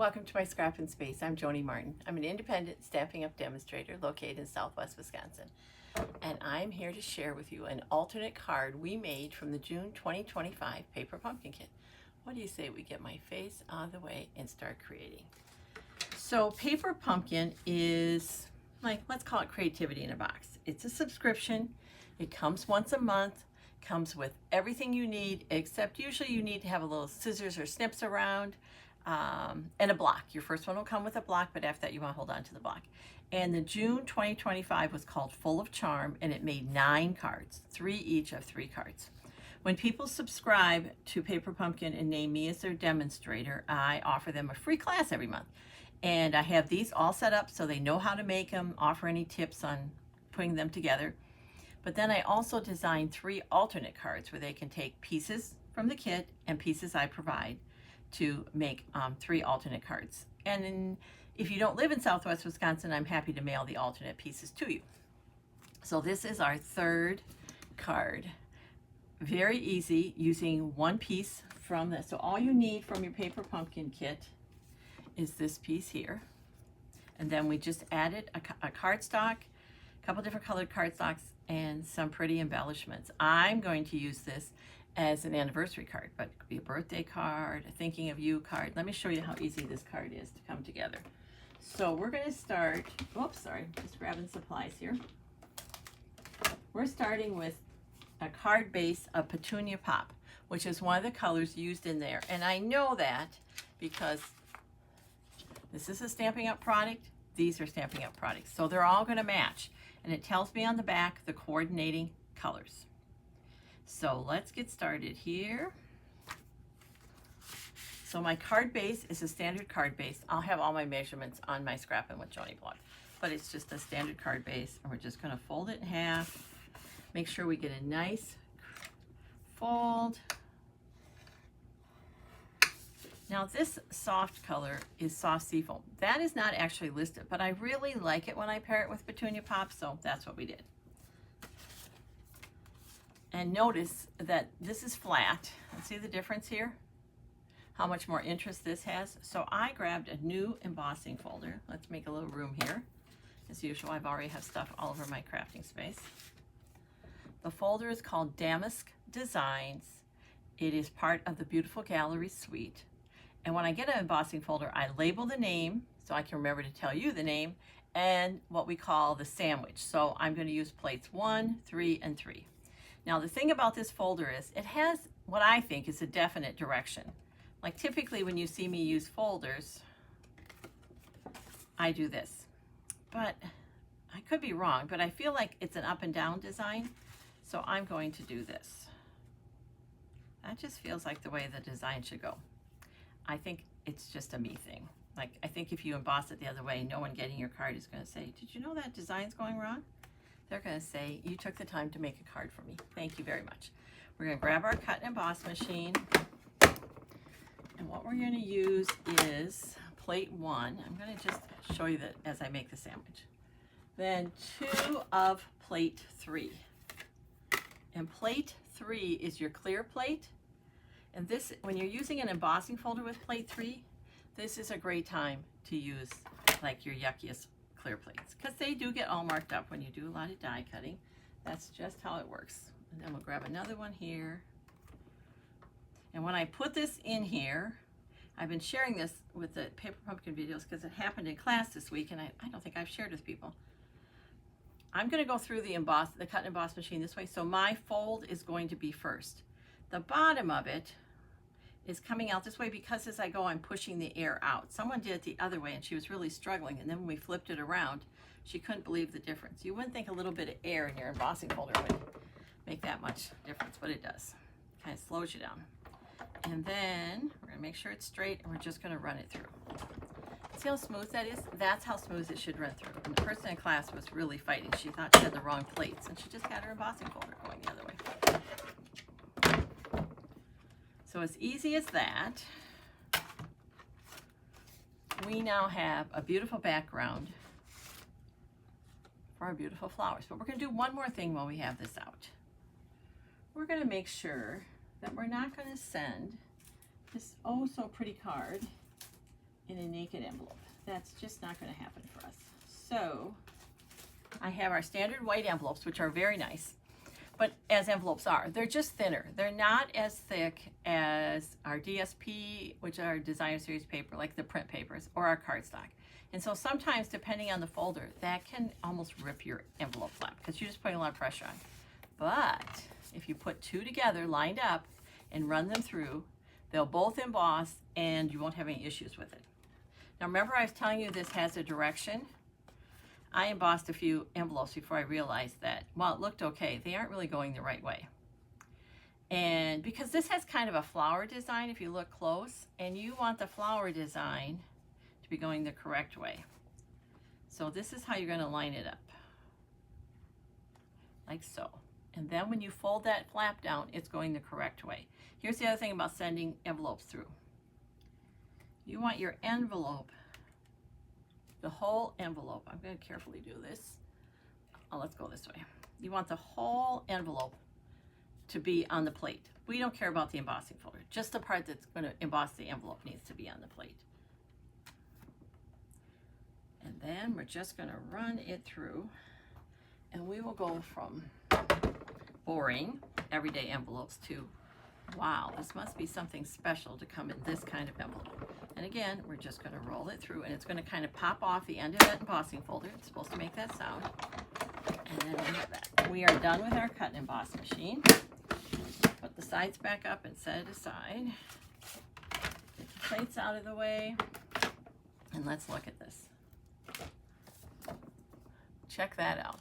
welcome to my Scrappin' Space. I'm Joni Martin. I'm an independent Stampin' Up! Demonstrator located in Southwest Wisconsin. And I'm here to share with you an alternate card we made from the June 2025 Paper Pumpkin Kit. What do you say we get my face out of the way and start creating? So Paper Pumpkin is, like, let's call it creativity in a box. It's a subscription. It comes once a month. Comes with everything you need, except usually you need to have a little scissors or snips around. And a block. Your first one will come with a block, but after that you want to hold on to the block. And the June 2025 was called Full of Charm, and it made 9 cards, 3 each of 3 cards. When people subscribe to Paper Pumpkin and name me as their demonstrator, I offer them a free class every month. And I have these all set up so they know how to make them, offer any tips on putting them together. But then I also designed 3 alternate cards where they can take pieces from the kit and pieces I provide to make 3 alternate cards. And if you don't live in Southwest Wisconsin, I'm happy to mail the alternate pieces to you. So this is our 3rd card. Very easy, using 1 piece from this. So all you need from your Paper Pumpkin kit is this piece here. And then we just added a cardstock, a couple different colored cardstocks, and some pretty embellishments. I'm going to use this as an anniversary card, but it could be a birthday card, a thinking of you card. Let me show you how easy this card is to come together. So we're going to start, oops, sorry, just grabbing supplies here. We're starting with a card base of Petunia Pop, which is one of the colors used in there. And I know that because this is a Stampin' Up! Product, these are Stampin' Up! Products. So they're all going to match. And it tells me on the back the coordinating colors. So let's get started here. So my card base is a standard card base. I'll have all my measurements on my Scrappin' with Joni blog, but it's just a standard card base, and we're just going to fold it in half. Make sure we get a nice fold. Now this soft color is soft seafoam. That is not actually listed, but I really like it when I pair it with Petunia Pop, so that's what we did. And notice that this is flat. See the difference here? How much more interest this has. So I grabbed a new embossing folder. Let's make a little room here. As usual, I've already have stuff all over my crafting space. The folder is called Damask Designs. It is part of the Beautiful Gallery suite. And when I get an embossing folder, I label the name so I can remember to tell you the name, and what we call the sandwich. So I'm going to use plates 1, 3, and 3. Now the thing about this folder is it has what I think is a definite direction. Like typically when you see me use folders, I do this. But I could be wrong, but I feel like it's an up and down design. So I'm going to do this. That just feels like the way the design should go. I think it's just a me thing. Like, I think if you emboss it the other way, no one getting your card is going to say, did you know that design's going wrong? They're going to say, you took the time to make a card for me. Thank you very much. We're going to grab our cut and emboss machine. And what we're going to use is plate 1. I'm going to just show you that as I make the sandwich. Then 2 of plate 3. And plate 3 is your clear plate. And this, when you're using an embossing folder with plate 3, this is a great time to use like your yuckiest clear plates, because they do get all marked up when you do a lot of die cutting. That's just how it works. And then we'll grab another one here. And when I put this in here, I've been sharing this with the Paper Pumpkin videos because it happened in class this week, and I don't think I've shared with people. I'm going to go through the cut and emboss machine this way, so my fold is going to be first. The bottom of it is coming out this way because as I go, I'm pushing the air out. Someone did it the other way and she was really struggling, and then when we flipped it around, she couldn't believe the difference. You wouldn't think a little bit of air in your embossing folder would make that much difference, but it does. Kind of slows you down. And then we're gonna make sure it's straight, and we're just gonna run it through. See how smooth that is? That's how smooth it should run through. And the person in class was really fighting. She thought she had the wrong plates, and she just had her embossing folder going the other way. So as easy as that, we now have a beautiful background for our beautiful flowers. But we're going to do one more thing while we have this out. We're going to make sure that we're not going to send this oh so pretty card in a naked envelope. That's just not going to happen for us. So I have our standard white envelopes, which are very nice, but as envelopes are, they're just thinner. They're not as thick as our DSP, which are designer series paper, like the print papers, or our cardstock. And so sometimes, depending on the folder, that can almost rip your envelope flap because you're just putting a lot of pressure on. But if you put two together, lined up, and run them through, they'll both emboss and you won't have any issues with it. Now remember I was telling you this has a direction? I embossed a few envelopes before I realized that, while it looked okay, they aren't really going the right way. And because this has kind of a flower design if you look close, and you want the flower design to be going the correct way. So this is how you're going to line it up. Like so. And then when you fold that flap down, it's going the correct way. Here's the other thing about sending envelopes through. You want your envelope, the whole envelope, I'm going to carefully do this. Oh, let's go this way. You want the whole envelope to be on the plate. We don't care about the embossing folder. Just the part that's going to emboss the envelope needs to be on the plate. And then we're just going to run it through, and we will go from boring everyday envelopes to, wow, this must be something special to come in this kind of envelope. And again, we're just going to roll it through, and it's going to kind of pop off the end of that embossing folder. It's supposed to make that sound. And then we have that. We are done with our cut and emboss machine. Put the sides back up and set it aside. Get the plates out of the way. And let's look at this. Check that out.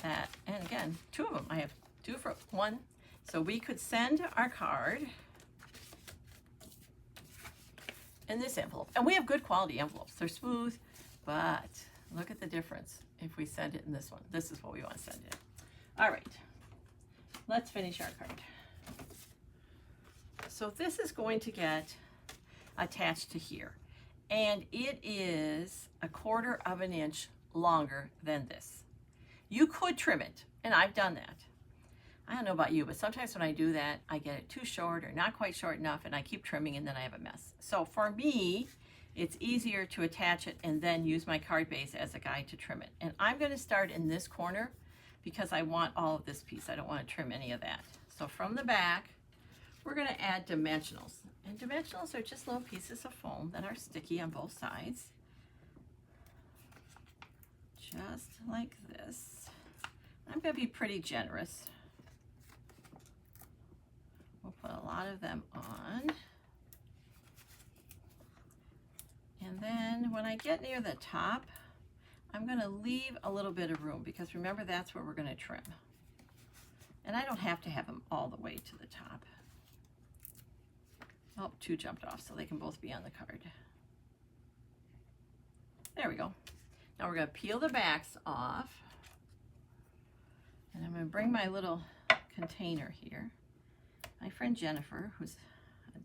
That, and again, two of them. I have two for one. So we could send our card in this envelope. And we have good quality envelopes. They're smooth, but look at the difference if we send it in this one. This is what we want to send it. All right, let's finish our card. So this is going to get attached to here. And it is 1/4 of an inch longer than this. You could trim it, and I've done that. I don't know about you, but sometimes when I do that, I get it too short or not quite short enough, and I keep trimming, and then I have a mess. So for me, it's easier to attach it and then use my card base as a guide to trim it. And I'm going to start in this corner because I want all of this piece. I don't want to trim any of that. So from the back, we're going to add dimensionals. And dimensionals are just little pieces of foam that are sticky on both sides. Just like this. I'm going to be pretty generous. We'll put a lot of them on. And then when I get near the top, I'm going to leave a little bit of room because remember that's where we're going to trim. And I don't have to have them all the way to the top. Oh, two jumped off, so they can both be on the card. There we go. Now we're going to peel the backs off. And I'm going to bring my little container here. My friend Jennifer, who's a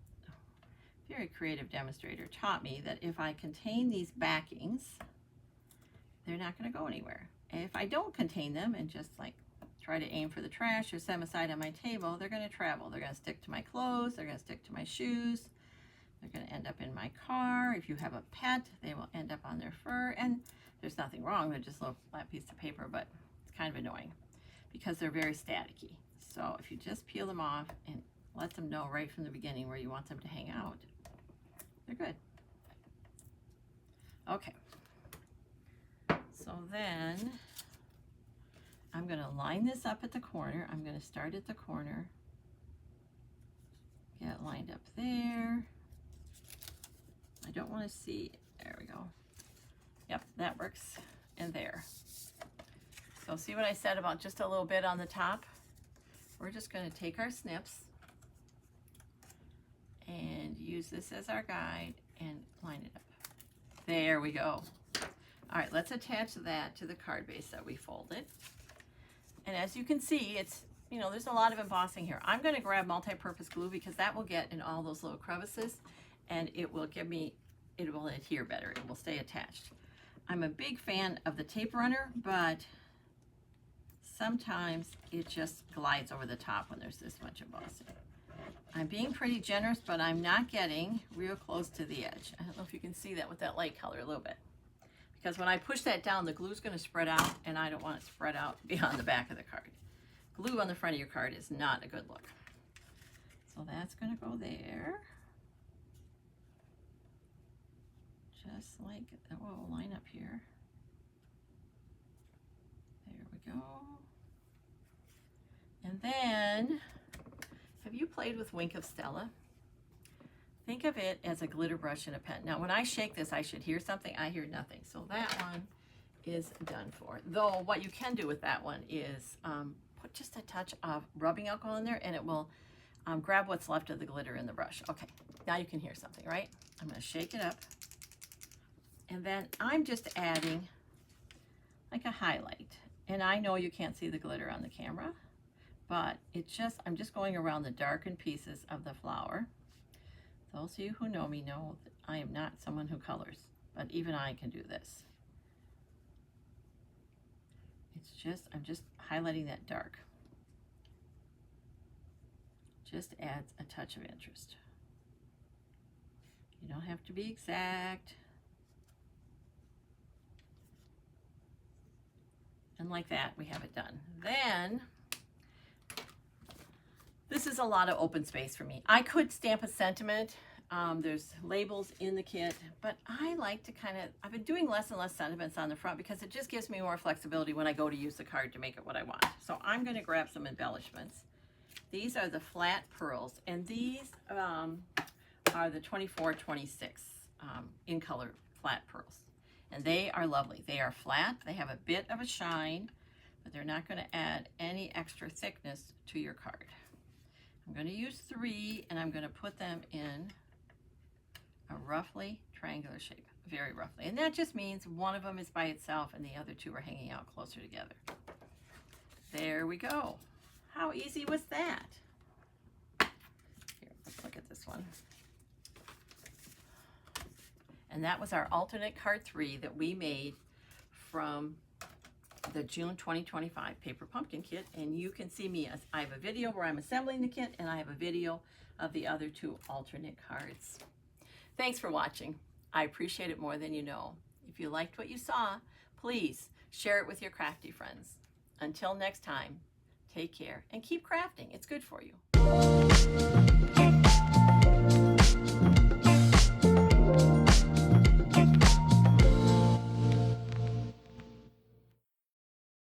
very creative demonstrator, taught me that if I contain these backings, they're not going to go anywhere. And if I don't contain them and just like try to aim for the trash or set them aside on my table, they're going to travel. They're going to stick to my clothes. They're going to stick to my shoes. They're going to end up in my car. If you have a pet, they will end up on their fur. And there's nothing wrong. They're just a little flat piece of paper, but it's kind of annoying because they're very staticky. So if you just peel them off and let them know right from the beginning where you want them to hang out, they're good. Okay. So then I'm going to line this up at the corner. I'm going to start at the corner. Get it lined up there. I don't want to see. There we go. Yep, that works. And there. So see what I said about just a little bit on the top? We're just going to take our snips and use this as our guide and line it up. There we go. All right, let's attach that to the card base that we folded. And as you can see, it's, you know, there's a lot of embossing here. I'm going to grab multi-purpose glue because that will get in all those little crevices and it will give me, it will adhere better. It will stay attached. I'm a big fan of the tape runner, but sometimes it just glides over the top when there's this much embossing. I'm being pretty generous, but I'm not getting real close to the edge. I don't know if you can see that with that light color a little bit. Because when I push that down, the glue's going to spread out, and I don't want it spread out beyond the back of the card. Glue on the front of your card is not a good look. So that's going to go there. Just like, we'll line up here. There we go. And then, have you played with Wink of Stella? Think of it as a glitter brush and a pen. Now, when I shake this, I should hear something. I hear nothing. So that one is done for. Though, what you can do with that one is put just a touch of rubbing alcohol in there, and it will grab what's left of the glitter in the brush. Okay, now you can hear something, right? I'm going to shake it up. And then I'm just adding like a highlight. And I know you can't see the glitter on the camera, but I'm just going around the darkened pieces of the flower. Those of you who know me know that I am not someone who colors, but even I can do this. I'm just highlighting that dark. Just adds a touch of interest. You don't have to be exact. And like that, we have it done. Then, this is a lot of open space for me. I could stamp a sentiment. There's labels in the kit, but I like to I've been doing less and less sentiments on the front because it just gives me more flexibility when I go to use the card to make it what I want. So I'm going to grab some embellishments. These are the flat pearls, and these are the 2426 in color flat pearls. And they are lovely. They are flat, they have a bit of a shine, but they're not going to add any extra thickness to your card. I'm going to use 3, and I'm going to put them in a roughly triangular shape, very roughly. And that just means one of them is by itself and the other 2 are hanging out closer together. There we go. How easy was that? Here, let's look at this one. And that was our alternate card 3 that we made from the June 2025 Paper Pumpkin Kit. And you can see me, I have a video where I'm assembling the kit, and I have a video of the other 2 alternate cards. Thanks for watching. I appreciate it more than you know. If you liked what you saw, please share it with your crafty friends. Until next time, take care and keep crafting. It's good for you.